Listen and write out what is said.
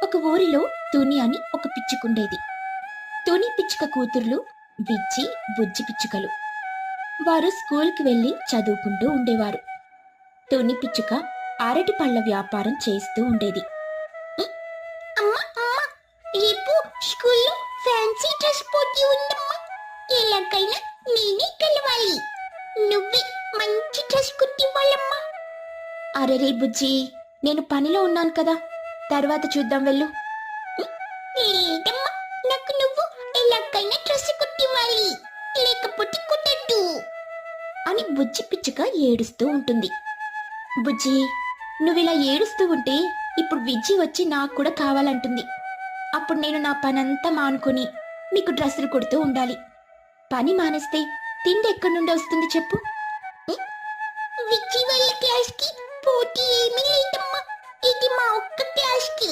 ఒక ఊరిలో తుని అని ఒక పిచ్చుకుండేది. తుని పిచ్చుక కూతుర్లు బిచ్చి, బుజ్జి పిచ్చుకలు. వారు స్కూల్కి వెళ్లి చదువుకుంటూ ఉండేవారు. తుని పిచ్చుక అరటి పళ్ళ వ్యాపారం చేస్తూ ఉండేది. అమ్మా అమ్మా, రేపు స్కూల్లో ఫ్యాన్సీ డ్రెస్ పోటీ ఉందమ్మా. ఎలాగైనా నేనే గెలవాలి. నువ్వే మంచి డ్రెస్ కుట్టివ్వాలమ్మా. అరెరే బుజ్జి, నేను పనిలో ఉన్నాను కదా, తర్వాత చూద్దాం వెళ్ళు. లేదమ్మా, నాకు నువ్వు ఎలాగైనా డ్రెస్ కుట్టివ్వాలి, లేకపోతే కుట్టద్దు అని బుజ్జి పిచ్చుక ఏడుస్తూ ఉంటుంది. బుజ్జి, నువ్విలా ఏడుస్తూ ఉంటే ఇప్పుడు విజ్జి వచ్చి నాకు కూడా కావాలంటుంది. అప్పుడు నేను నా పనంతా మానుకొని నీకు డ్రెస్సులు కుడుతూ ఉండాలి. పని మానేస్తే తిండి ఎక్కడి నుండి వస్తుంది చెప్పు? విజ్జి వాళ్ళ క్లాస్కి పోటీ ఏమీ లేదమ్మా, ఇది మా ఒక్క క్లాస్కి.